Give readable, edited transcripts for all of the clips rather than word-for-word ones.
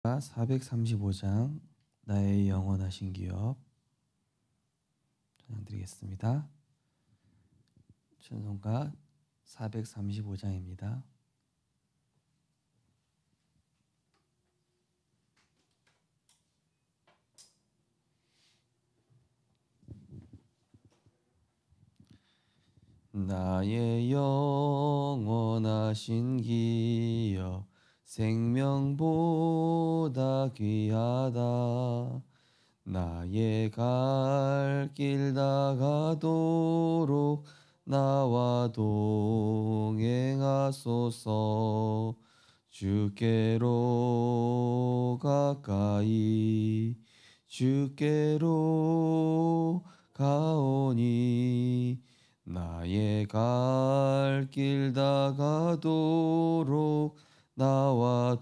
435장 나의 영원하신 기업 찬양 드리겠습니다. 찬송가 435장입니다. 나의 영원하신 기업 생명보다 귀하다. 나의 갈 길 다가도록 나와 동행하소서. 주께로 가까이 주께로 가오니 나의 갈 길 다가도록 나와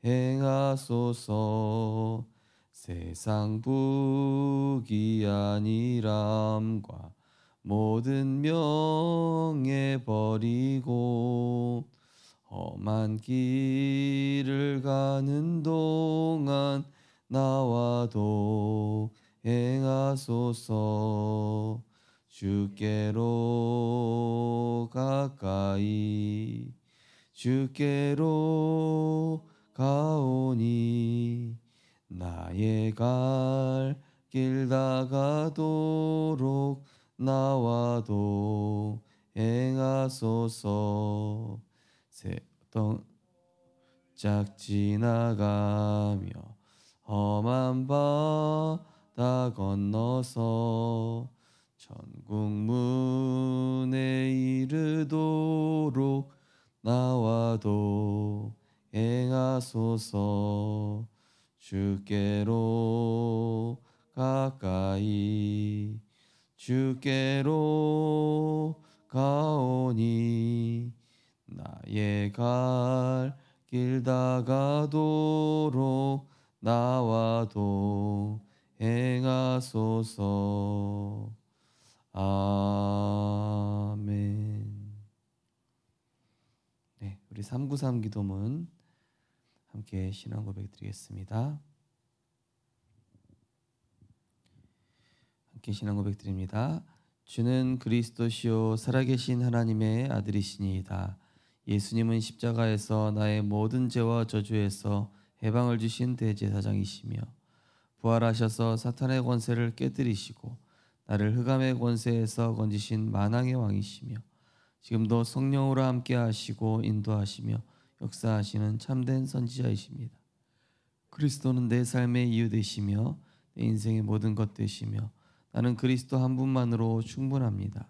동행하소서. 세상 부귀한이람과 모든 명예 버리고 험한 길을 가는 동안 나와 동행하소서. 주께로 가까이 주께로 가오니 나의 갈 길 다가도록 나와 동행하소서. 새똥짝 지나가며 험한 바다 건너서 천국 문에 이르도록 나와 동행하소서. 주께로 가까이 주께로 가오니 나의 갈 길 다가도록 나와 동행하소서. 아멘. 네, 우리 393 기도문 함께 신앙 고백 드리겠습니다. 함께 신앙 고백 드립니다. 주는 그리스도시요 살아계신 하나님의 아들이시니이다. 예수님은 십자가에서 나의 모든 죄와 저주에서 해방을 주신 대제사장이시며 부활하셔서 사탄의 권세를 깨뜨리시고 나를 흑암의 권세에서 건지신 만왕의 왕이시며 지금도 성령으로 함께 하시고 인도하시며 역사하시는 참된 선지자이십니다. 그리스도는 내 삶의 이유 되시며 내 인생의 모든 것 되시며 나는 그리스도 한 분만으로 충분합니다.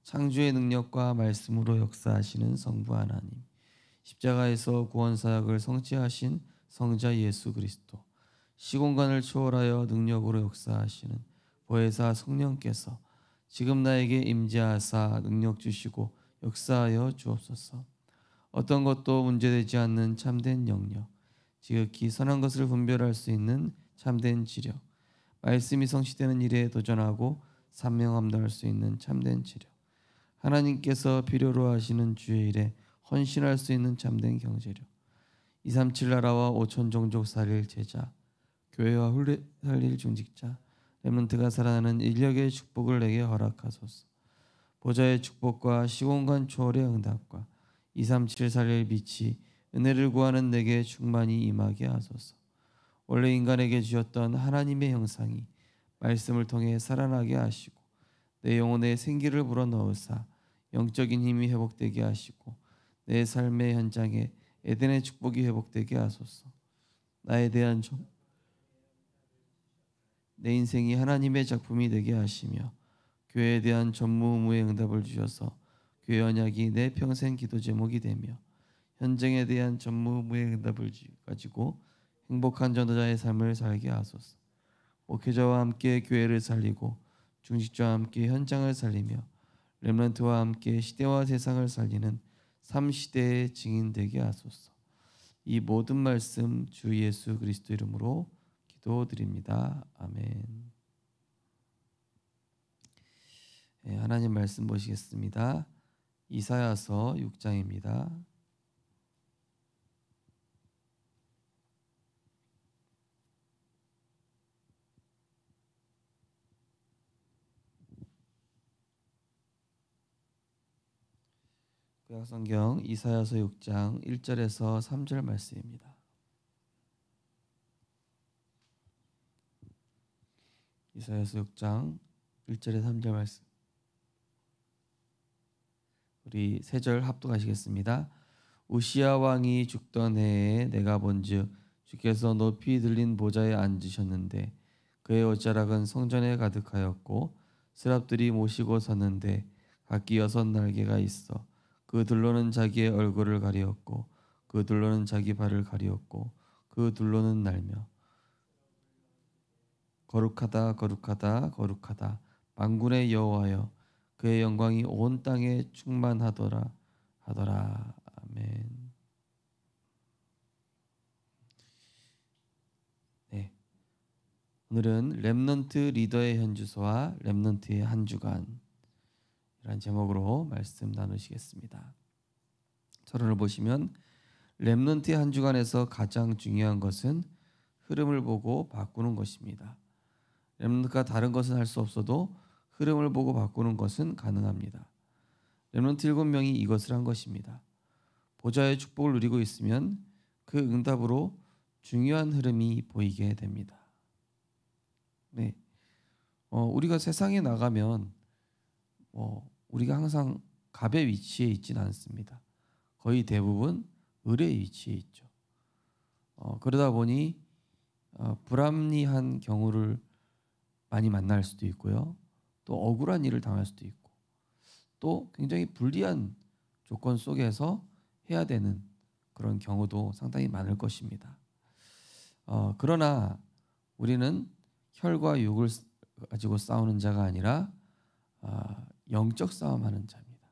창조의 능력과 말씀으로 역사하시는 성부 하나님, 십자가에서 구원사역을 성취하신 성자 예수 그리스도, 시공간을 초월하여 능력으로 역사하시는 보혜사 성령께서 지금 나에게 임재하사 능력 주시고 역사하여 주옵소서. 어떤 것도 문제되지 않는 참된 영역, 지극히 선한 것을 분별할 수 있는 참된 지력, 말씀이 성취되는 일에 도전하고 산명함당할 수 있는 참된 지력, 하나님께서 필요로 하시는 주의 일에 헌신할 수 있는 참된 경제력, 237 나라와 5천 종족 살릴 제자, 교회와 훌례 살릴 중직자, 렘넌트가 살아나는 인력의 축복을 내게 허락하소서. 보좌의 축복과 시공간 초월의 응답과 237 살릴 빛이 은혜를 구하는 내게 충만히 임하게 하소서. 원래 인간에게 주셨던 하나님의 형상이 말씀을 통해 살아나게 하시고 내 영혼에 생기를 불어넣으사 영적인 힘이 회복되게 하시고 내 삶의 현장에 에덴의 축복이 회복되게 하소서. 나에 대한 내 인생이 하나님의 작품이 되게 하시며 교회에 대한 전무후무의 응답을 주셔서 교회 언약이 내 평생 기도 제목이 되며 현장에 대한 전무후무의 응답을 가지고 행복한 전도자의 삶을 살게 하소서. 목회자와 함께 교회를 살리고 중직자와 함께 현장을 살리며 렘넌트와 함께 시대와 세상을 살리는 3시대의 증인 되게 하소서. 이 모든 말씀 주 예수 그리스도 이름으로 기도드립니다. 아멘. 네, 하나님 말씀 보시겠습니다. 이사야서 6장입니다. 구약성경 이사야서 6장 1절에서 3절 말씀입니다. 이사야서 6장 1절에 3절 말씀. 우리 세 절 합독하시겠습니다. 우시야 왕이 죽던 해에 내가 본즉 주께서 높이 들린 보좌에 앉으셨는데 그의 옷자락은 성전에 가득하였고 스랍들이 모시고 섰는데 각기 6 날개가 있어 그 둘로는 자기의 얼굴을 가리었고 그 둘로는 자기 발을 가리었고 그 둘로는 날며 거룩하다 거룩하다 거룩하다 만군의 여호와여 그의 영광이 온 땅에 충만하더라 하더라. 아멘. 네, 오늘은 렘넌트 리더의 현주소와 렘넌트의 한 주간 이란 제목으로 말씀 나누시겠습니다. 서론을 보시면 렘넌트의 한 주간에서 가장 중요한 것은 흐름을 보고 바꾸는 것입니다. 렘넌트가 다른 것은 할 수 없어도 흐름을 보고 바꾸는 것은 가능합니다. 렘넌트 7명이 이것을 한 것입니다. 보좌의 축복을 누리고 있으면 그 응답으로 중요한 흐름이 보이게 됩니다. 네, 우리가 세상에 나가면 우리가 항상 갑의 위치에 있지는 않습니다. 거의 대부분 을의 위치에 있죠. 그러다 보니 불합리한 경우를 많이 만날 수도 있고요. 또 억울한 일을 당할 수도 있고 또 굉장히 불리한 조건 속에서 해야 되는 그런 경우도 상당히 많을 것입니다. 그러나 우리는 혈과 육을 가지고 싸우는 자가 아니라 영적 싸움하는 자입니다.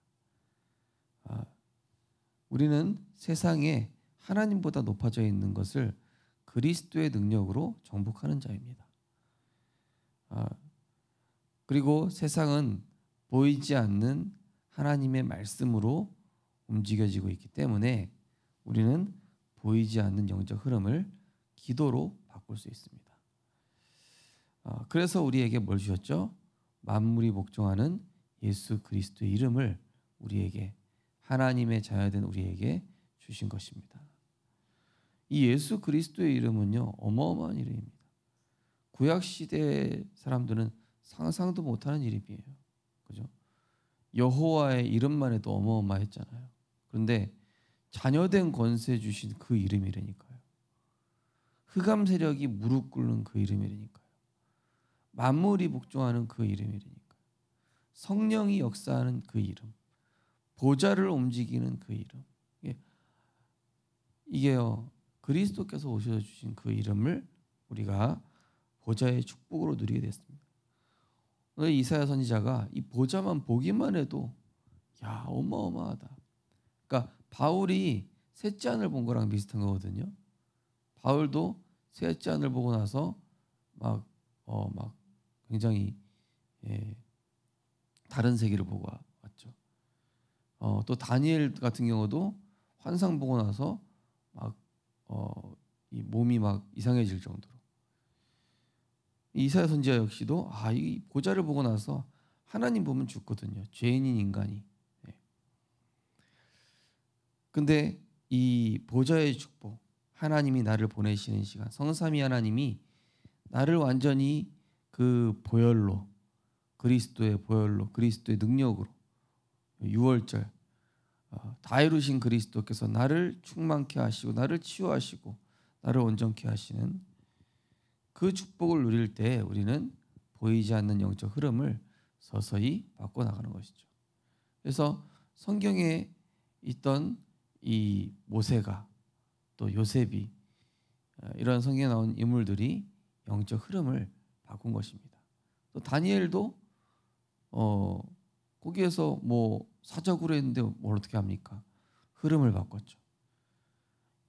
우리는 세상에 하나님보다 높아져 있는 것을 그리스도의 능력으로 정복하는 자입니다. 그리고 세상은 보이지 않는 하나님의 말씀으로 움직여지고 있기 때문에 우리는 보이지 않는 영적 흐름을 기도로 바꿀 수 있습니다. 그래서 우리에게 뭘 주셨죠? 만물이 복종하는 예수 그리스도의 이름을 우리에게 하나님의 자녀된 우리에게 주신 것입니다. 이 예수 그리스도의 이름은요 어마어마한 이름입니다. 구약 시대 사람들은 상상도 못하는 이름이에요. 그죠? 여호와의 이름만 해도 어마어마했잖아요. 그런데 자녀된 권세 주신 그 이름이라니까요. 흑암 세력이 무릎 꿇는 그 이름이라니까요. 만물이 복종하는 그 이름이라니까요. 성령이 역사하는 그 이름, 보좌를 움직이는 그 이름. 이게요 그리스도께서 오셔서 주신 그 이름을 우리가 보좌의 축복으로 누리게 됐습니다. 오늘 이사야 선지자가 이 보좌만 보기만 해도 야 어마어마하다. 그러니까 바울이 셋째 하늘 본 거랑 비슷한 거거든요. 바울도 셋째 하늘 보고 나서 막 굉장히 다른 세계를 보고 왔죠. 또 다니엘 같은 경우도 환상 보고 나서 이 몸이 막 이상해질 정도로. 이사야 선지자 역시도 이 보좌를 보고 나서 하나님 보면 죽거든요. 죄인인 인간이. 근데 이 보좌의 축복, 하나님이 나를 보내시는 시간, 성삼위 하나님이 나를 완전히 그 보혈로, 그리스도의 보혈로, 그리스도의 능력으로 6월절 다 이루신 그리스도께서 나를 충만케 하시고 나를 치유하시고 나를 온전케 하시는 그 축복을 누릴 때 우리는 보이지 않는 영적 흐름을 서서히 바꿔나가는 것이죠. 그래서 성경에 있던 이 모세가 또 요셉이 이런 성경에 나온 인물들이 영적 흐름을 바꾼 것입니다. 또 다니엘도 거기에서 뭐 사적으로 했는데 뭘 어떻게 합니까? 흐름을 바꿨죠.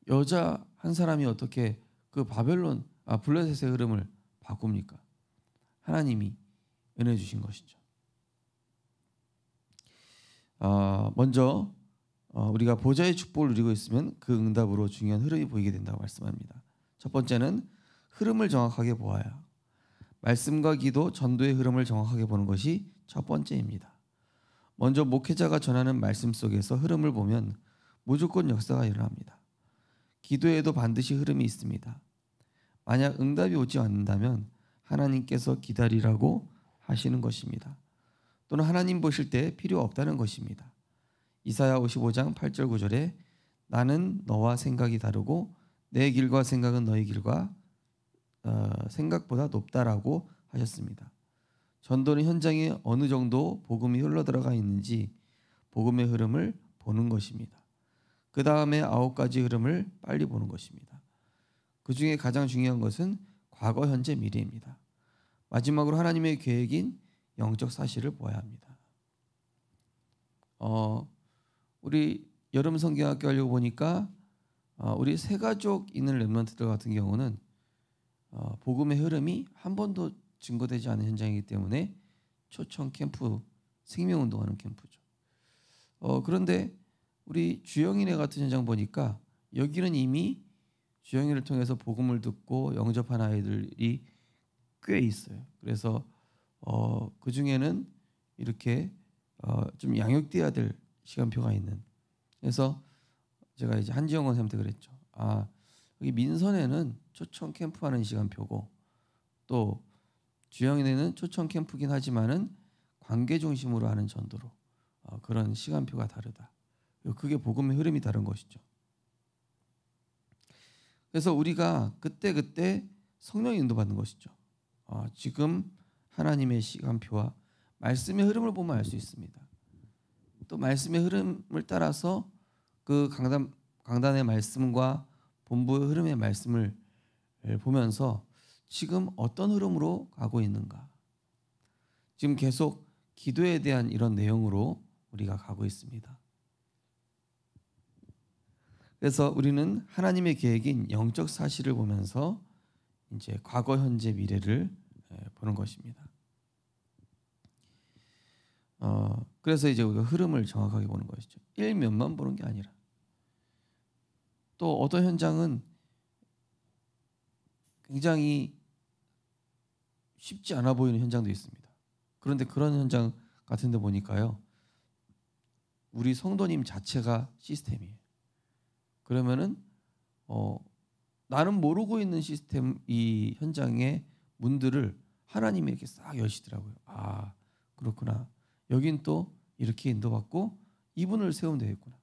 여자 한 사람이 어떻게 그 블레셋의 흐름을 바꿉니까? 하나님이 은혜 주신 것이죠. 먼저 우리가 보좌의 축복을 누리고 있으면 그 응답으로 중요한 흐름이 보이게 된다고 말씀합니다. 첫 번째는 흐름을 정확하게 보아야. 말씀과 기도, 전도의 흐름을 정확하게 보는 것이 첫 번째입니다. 먼저 목회자가 전하는 말씀 속에서 흐름을 보면 무조건 역사가 일어납니다. 기도에도 반드시 흐름이 있습니다. 만약 응답이 오지 않는다면 하나님께서 기다리라고 하시는 것입니다. 또는 하나님 보실 때 필요 없다는 것입니다. 이사야 55장 8절 9절에 나는 너와 생각이 다르고 내 길과 생각은 너희 길과 생각보다 높다라고 하셨습니다. 전도는 현장에 어느 정도 복음이 흘러들어가 있는지 복음의 흐름을 보는 것입니다. 그 다음에 9가지 흐름을 빨리 보는 것입니다. 그 중에 가장 중요한 것은 과거, 현재, 미래입니다. 마지막으로 하나님의 계획인 영적 사실을 보아야 합니다. 우리 여름 성경학교 하려고 보니까 우리 세가족 있는 렘넌트들 같은 경우는 복음의 흐름이 한 번도 증거되지 않은 현장이기 때문에 초청 캠프, 생명운동하는 캠프죠. 그런데 우리 주영이네 같은 현장 보니까 여기는 이미 주영이를 통해서 복음을 듣고 영접한 아이들이 꽤 있어요. 그래서 그 중에는 이렇게 좀 양육돼야 될 시간표가 있는. 그래서 제가 이제 한지영 원사님한테 그랬죠. 여기 민선에는 초청 캠프하는 시간표고 또 주영이네는 초청 캠프긴 하지만은 관계 중심으로 하는 전도로 그런 시간표가 다르다. 그게 복음의 흐름이 다른 것이죠. 그래서 우리가 그때 성령 인도받는 것이죠. 지금 하나님의 시간표와 말씀의 흐름을 보면 알 수 있습니다. 또 말씀의 흐름을 따라서 그 강단의 말씀과 본부의 흐름의 말씀을 보면서 지금 어떤 흐름으로 가고 있는가. 지금 계속 기도에 대한 이런 내용으로 우리가 가고 있습니다. 그래서 우리는 하나님의 계획인 영적 사실을 보면서 이제 과거, 현재, 미래를 보는 것입니다. 그래서 이제 우리가 흐름을 정확하게 보는 것이죠. 일면만 보는 게 아니라 또 어떤 현장은 굉장히 쉽지 않아 보이는 현장도 있습니다. 그런데 그런 현장 같은 데 보니까요. 우리 성도님 자체가 시스템이에요. 그러면은 나는 모르고 있는 시스템 이 현장의 문들을 하나님이 이렇게 싹 여시더라고요. 그렇구나. 여긴 또 이렇게 인도받고 이분을 세우면 되겠구나.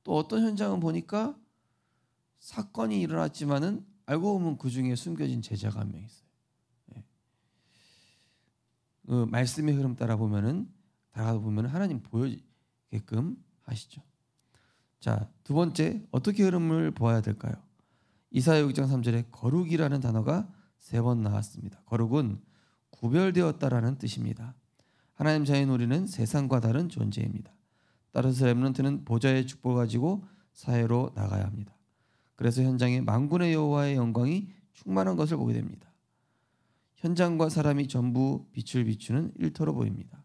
또 어떤 현장은 보니까 사건이 일어났지만은 알고 보면 그 중에 숨겨진 제자가 한 명 있어요. 그 말씀의 흐름 따라 보면은 하나님 보여지게끔 하시죠. 자, 두 번째 어떻게 흐름을 보아야 될까요? 이사야 6장 3절에 거룩이라는 단어가 3번 나왔습니다. 거룩은 구별되었다라는 뜻입니다. 하나님 자녀인 우리는 세상과 다른 존재입니다. 따라서 렘넌트는 보좌의 축복을 가지고 사회로 나가야 합니다. 그래서 현장에 만군의 여호와의 영광이 충만한 것을 보게 됩니다. 현장과 사람이 전부 빛을 비추는 일터로 보입니다.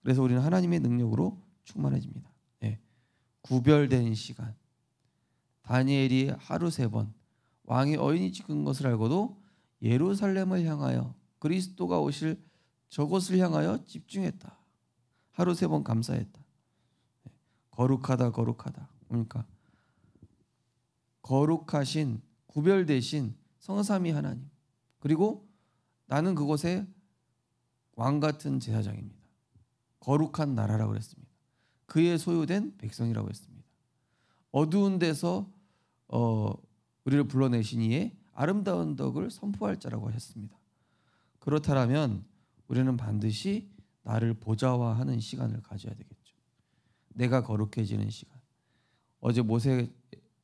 그래서 우리는 하나님의 능력으로 충만해집니다. 구별된 시간. 다니엘이 하루 3번 왕의 어인이 찍은 것을 알고도 예루살렘을 향하여 그리스도가 오실 저곳을 향하여 집중했다. 하루 3번 감사했다. 거룩하다. 그러니까 거룩하신 구별되신 성삼위 하나님. 그리고 나는 그곳에 왕 같은 제사장입니다. 거룩한 나라라고 그랬습니다. 그의 소유된 백성이라고 했습니다. 어두운 데서 우리를 불러내신 이의 아름다운 덕을 선포할 자라고 하셨습니다. 그렇다면 우리는 반드시 나를 보좌화하는 시간을 가져야 되겠죠. 내가 거룩해지는 시간. 어제 모세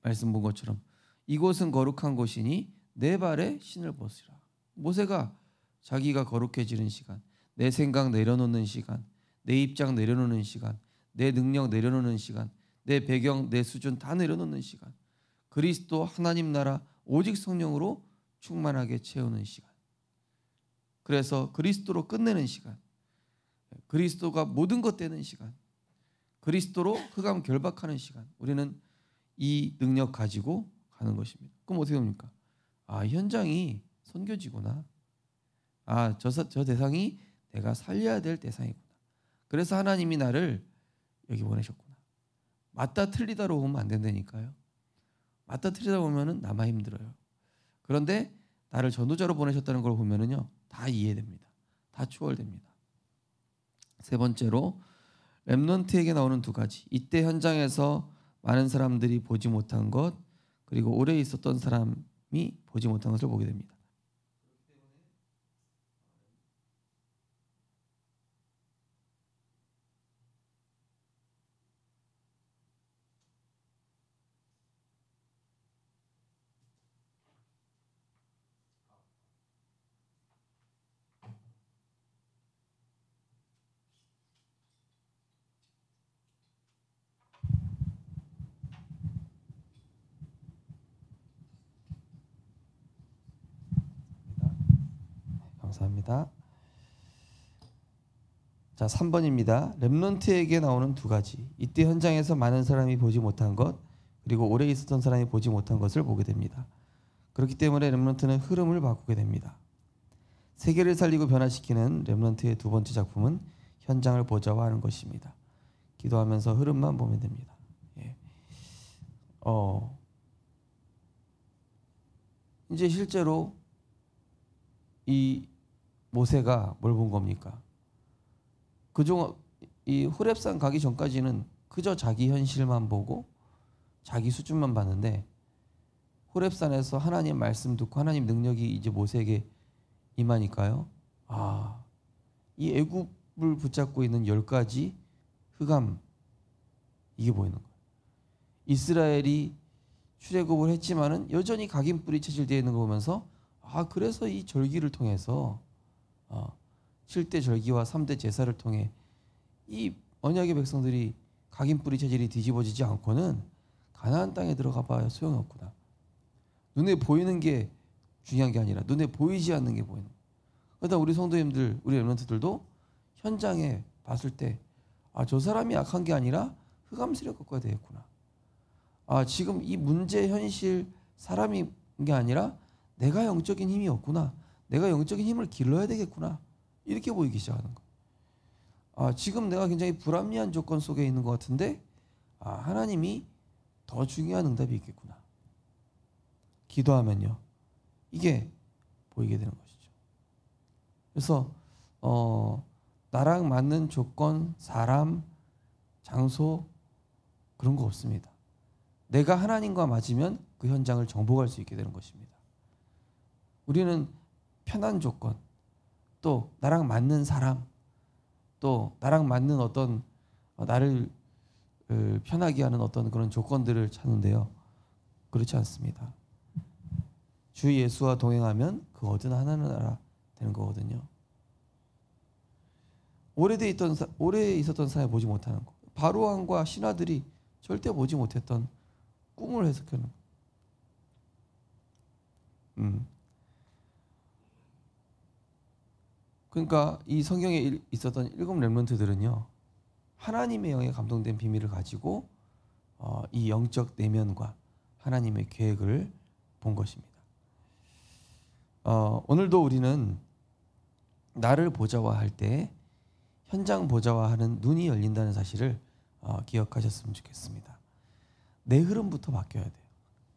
말씀 본 것처럼 이곳은 거룩한 곳이니 내 발에 신을 벗으라. 모세가 자기가 거룩해지는 시간, 내 생각 내려놓는 시간, 내 입장 내려놓는 시간, 내 능력 내려놓는 시간, 내 배경, 내 수준 다 내려놓는 시간. 그리스도 하나님 나라 오직 성령으로 충만하게 채우는 시간. 그래서 그리스도로 끝내는 시간. 그리스도가 모든 것 되는 시간. 그리스도로 흑암 결박하는 시간. 우리는 이 능력 가지고 가는 것입니다. 그럼 어떻게 됩니까? 현장이 선교지구나. 저 대상이 내가 살려야 될 대상이구나. 그래서 하나님이 나를 여기 보내셨구나. 맞다 틀리다로 보면 안 된다니까요. 맞다 틀리다 보면은 나만 힘들어요. 그런데 나를 전도자로 보내셨다는 걸 보면은요, 다 이해됩니다. 다 추월됩니다. 세 번째로 렘넌트에게 나오는 두 가지. 이때 현장에서 많은 사람들이 보지 못한 것, 그리고 오래 있었던 사람이 보지 못한 것을 보게 됩니다. 감사합니다. 자, 3번입니다. 렘넌트에게 나오는 두 가지. 이때 현장에서 많은 사람이 보지 못한 것, 그리고 오래 있었던 사람이 보지 못한 것을 보게 됩니다. 그렇기 때문에 렘넌트는 흐름을 바꾸게 됩니다. 세계를 살리고 변화시키는 렘넌트의 두 번째 작품은 현장을 보좌화하는 것입니다. 기도하면서 흐름만 보면 됩니다. 예. 이제 실제로 이 모세가 뭘 본 겁니까? 그중 이 호렙산 가기 전까지는 그저 자기 현실만 보고 자기 수준만 봤는데, 호렙산에서 하나님 말씀 듣고 하나님 능력이 이제 모세에게 임하니까요. 이 애굽을 붙잡고 있는 10가지 흑암, 이게 보이는 거예요. 이스라엘이 출애굽을 했지만은 여전히 각인뿔이 체질되어 있는 거 보면서, 그래서 이 절기를 통해서 7대 절기와 3대 제사를 통해 이 언약의 백성들이 각인뿔이 체질이 뒤집어지지 않고는 가나안 땅에 들어가 봐야 소용이 없구나. 눈에 보이는 게 중요한 게 아니라 눈에 보이지 않는 게 보이는 거예요. 그러다 우리 성도님들, 우리 렘넌트들도 현장에 봤을 때 저 사람이 약한 게 아니라 흑암세력 꺾어야 되겠구나. 지금 이 문제 현실 사람인 게 아니라 내가 영적인 힘이 없구나. 내가 영적인 힘을 길러야 되겠구나. 이렇게 보이기 시작하는 거예요. 지금 내가 굉장히 불합리한 조건 속에 있는 것 같은데 하나님이 더 중요한 응답이 있겠구나. 기도하면요, 이게 보이게 되는 것이죠. 그래서 나랑 맞는 조건, 사람, 장소 그런 거 없습니다. 내가 하나님과 맞으면 그 현장을 정복할 수 있게 되는 것입니다. 우리는 편한 조건, 또 나랑 맞는 사람, 또 나랑 맞는 어떤 나를 편하게 하는 어떤 그런 조건들을 찾는데요, 그렇지 않습니다. 주 예수와 동행하면 그 어디나 하나는 나라 되는 거거든요. 오래 있었던 사람이 보지 못하는 거. 바로왕과 신하들이 절대 보지 못했던 꿈을 해석하는 거. 그러니까 이 성경에 있었던 7 렘넌트들은요, 하나님의 영에 감동된 비밀을 가지고 이 영적 내면과 하나님의 계획을 본 것입니다. 오늘도 우리는 나를 보좌화할 때 현장 보좌화하는 눈이 열린다는 사실을 기억하셨으면 좋겠습니다. 내 흐름부터 바뀌어야 돼요.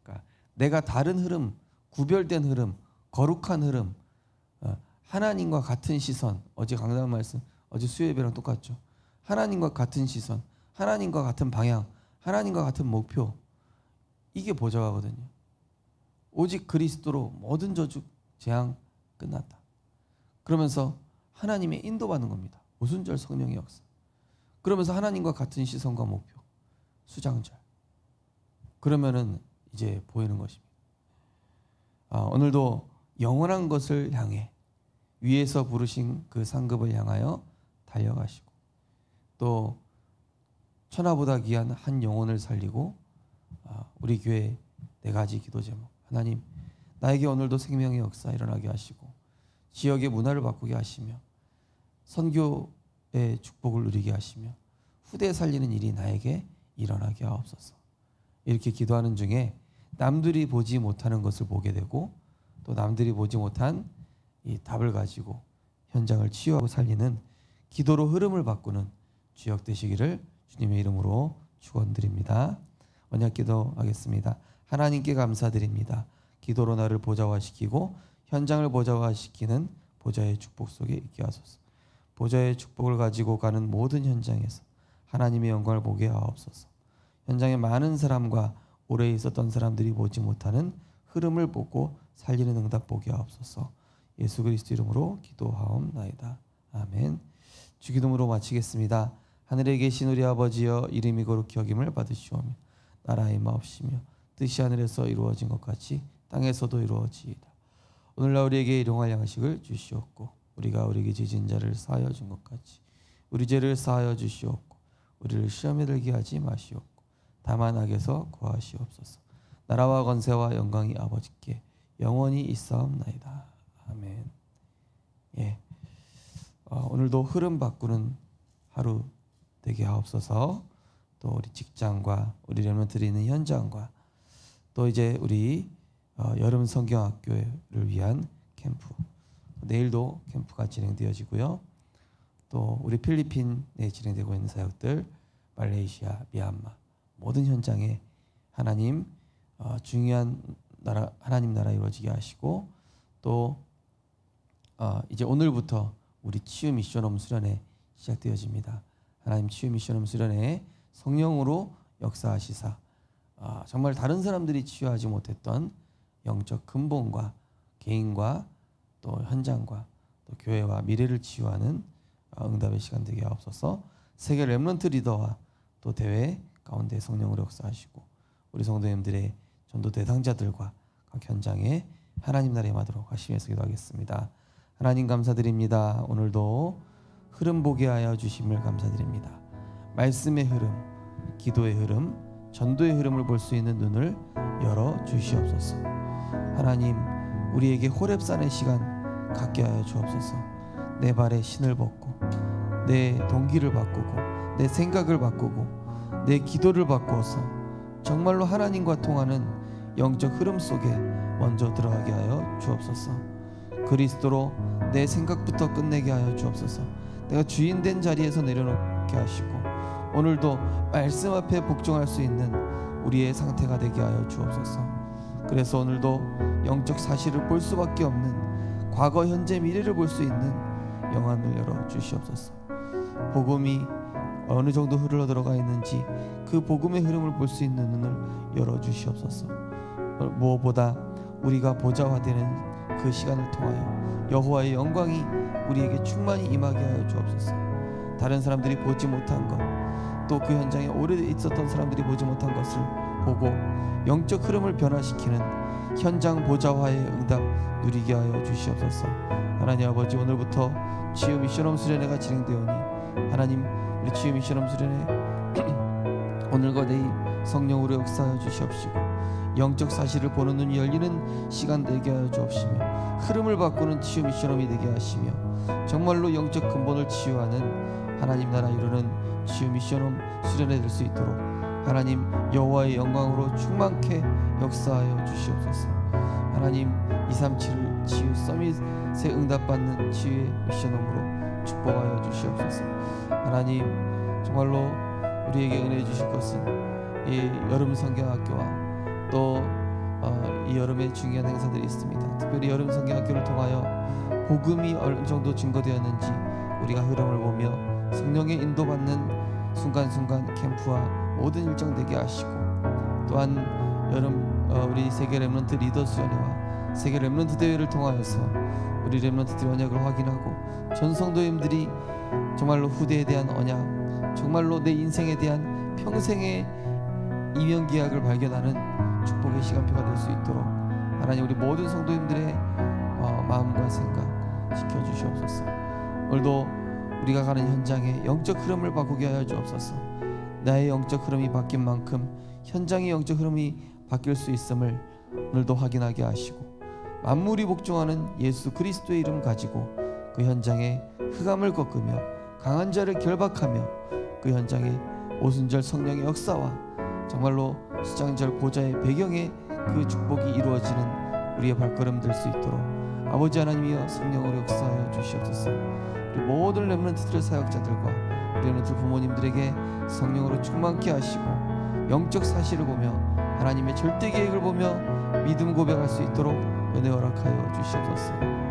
그러니까 내가 다른 흐름, 구별된 흐름, 거룩한 흐름, 하나님과 같은 시선, 어제 강단 말씀, 어제 수요예배랑 똑같죠. 하나님과 같은 시선, 하나님과 같은 방향, 하나님과 같은 목표, 이게 보좌화거든요. 오직 그리스도로 모든 저주, 재앙 끝났다. 그러면서 하나님의 인도받는 겁니다. 오순절 성령의 역사. 그러면서 하나님과 같은 시선과 목표, 수장절. 그러면은 이제 보이는 것입니다. 오늘도 영원한 것을 향해 위에서 부르신 그 상급을 향하여 달려가시고, 또 천하보다 귀한 한 영혼을 살리고 우리 교회 4가지 기도 제목. 하나님, 나에게 오늘도 생명의 역사 일어나게 하시고 지역의 문화를 바꾸게 하시며 선교의 축복을 누리게 하시며 후대 살리는 일이 나에게 일어나게 하옵소서. 이렇게 기도하는 중에 남들이 보지 못하는 것을 보게 되고, 또 남들이 보지 못한 이 답을 가지고 현장을 치유하고 살리는 기도로 흐름을 바꾸는 주역 되시기를 주님의 이름으로 축원드립니다. 언약 기도하겠습니다. 하나님께 감사드립니다. 기도로 나를 보좌화시키고 현장을 보좌화시키는 보좌의 축복 속에 있게 하소서. 보좌의 축복을 가지고 가는 모든 현장에서 하나님의 영광을 보게 하옵소서. 현장에 많은 사람과 오래 있었던 사람들이 보지 못하는 흐름을 보고 살리는 응답 보게 하옵소서. 예수 그리스도 이름으로 기도하옵나이다. 아멘. 주기도문으로 마치겠습니다. 하늘에 계신 우리 아버지여, 이름이 거룩히 여김을 받으시오며 나라의 임하옵시며 뜻이 하늘에서 이루어진 것 같이 땅에서도 이루어지이다. 오늘날 우리에게 일용할 양식을 주시옵고 우리가 우리에게 지진 자를 사하여 준 것 같이 우리 죄를 사하여 주시옵고 우리를 시험에 들게 하지 마시옵고 다만 악에서 구하시옵소서. 나라와 권세와 영광이 아버지께 영원히 있사옵나이다. 아멘. 예. 오늘도 흐름 바꾸는 하루 되게 하옵소서. 또 우리 직장과 우리 렘넌트들이 있는 현장과 또 이제 우리 여름 성경학교를 위한 캠프, 내일도 캠프가 진행되어지고요. 또 우리 필리핀에 진행되고 있는 사역들, 말레이시아, 미얀마 모든 현장에 하나님 중요한 나라, 하나님 나라 이루어지게 하시고 또 이제 오늘부터 우리 치유 미션홈 수련회 시작되어집니다. 하나님 치유 미션홈 수련회에 성령으로 역사하시사 정말 다른 사람들이 치유하지 못했던 영적 근본과 개인과 또 현장과 또 교회와 미래를 치유하는 응답의 시간 되게 하옵소서. 세계 렘넌트 리더와 또 대회 가운데 성령으로 역사하시고 우리 성도님들의 전도 대상자들과 각 현장에 하나님 나라에 임하도록 하시면서 기도하겠습니다. 하나님 감사드립니다. 오늘도 흐름 보게 하여 주심을 감사드립니다. 말씀의 흐름, 기도의 흐름, 전도의 흐름을 볼 수 있는 눈을 열어 주시옵소서. 하나님, 우리에게 호렙산의 시간 갖게 하여 주옵소서. 내 발에 신을 벗고 내 동기를 바꾸고 내 생각을 바꾸고 내 기도를 바꾸어서 정말로 하나님과 통하는 영적 흐름 속에 먼저 들어가게 하여 주옵소서. 그리스도로 내 생각부터 끝내게 하여 주옵소서. 내가 주인된 자리에서 내려놓게 하시고 오늘도 말씀 앞에 복종할 수 있는 우리의 상태가 되게 하여 주옵소서. 그래서 오늘도 영적 사실을 볼 수밖에 없는 과거, 현재, 미래를 볼 수 있는 영안을 열어 주시옵소서. 복음이 어느 정도 흘러 들어가 있는지 그 복음의 흐름을 볼 수 있는 눈을 열어 주시옵소서. 무엇보다 우리가 보좌화되는 그 시간을 통하여 여호와의 영광이 우리에게 충만히 임하게 하여 주옵소서. 다른 사람들이 보지 못한 것, 또 그 현장에 오래 있었던 사람들이 보지 못한 것을 보고 영적 흐름을 변화시키는 현장 보좌화의 응답 누리게 하여 주시옵소서. 하나님 아버지, 오늘부터 치유 미션홈 수련회가 진행되오니 하나님, 우리 치유 미션홈 수련회 오늘과 내일 성령으로 역사하여 주시옵시고 영적 사실을 보는 눈이 열리는 시간 되게 하여 주옵시며 흐름을 바꾸는 치유 미션홈이 되게 하시며 정말로 영적 근본을 치유하는 하나님 나라 이루는 치유 미션홈 수련회 될 수 있도록 하나님 여호와의 영광으로 충만케 역사하여 주시옵소서. 하나님 237 치유 서밋에 응답받는 치유의 미션홈으로 축복하여 주시옵소서. 하나님 정말로 우리에게 은혜 주실 것은 이 여름 성경학교와 또 이 여름에 중요한 행사들이 있습니다. 특별히 여름 성경학교를 통하여 복음이 어느 정도 증거되었는지 우리가 흐름을 보며 성령의 인도받는 순간순간 캠프와 모든 일정 되게 하시고 또한 여름 우리 세계 렘넌트 리더 수련회와 세계 렘넌트 대회를 통하여서 우리 렘넌트들의 언약을 확인하고 전 성도님들이 정말로 후대에 대한 언약, 정말로 내 인생에 대한 평생의 이면계약을 발견하는 축복의 시간표가 될 수 있도록 하나님 우리 모든 성도님들의 마음과 생각 지켜주시옵소서. 오늘도 우리가 가는 현장에 영적 흐름을 바꾸게 하여 주옵소서. 나의 영적 흐름이 바뀐 만큼 현장의 영적 흐름이 바뀔 수 있음을 오늘도 확인하게 하시고 만물이 복종하는 예수 그리스도의 이름 가지고 그 현장에 흑암을 꺾으며 강한 자를 결박하며 그 현장에 오순절 성령의 역사와 정말로 수장절 보좌의 배경에 그 축복이 이루어지는 우리의 발걸음 될 수 있도록 아버지 하나님이여 성령으로 역사하여 주시옵소서. 우리 모든 렘넌트들 사역자들과 우리 렘넌트 부모님들에게 성령으로 충만케 하시고 영적 사실을 보며 하나님의 절대 계획을 보며 믿음 고백할 수 있도록 은혜 허락하여 주시옵소서.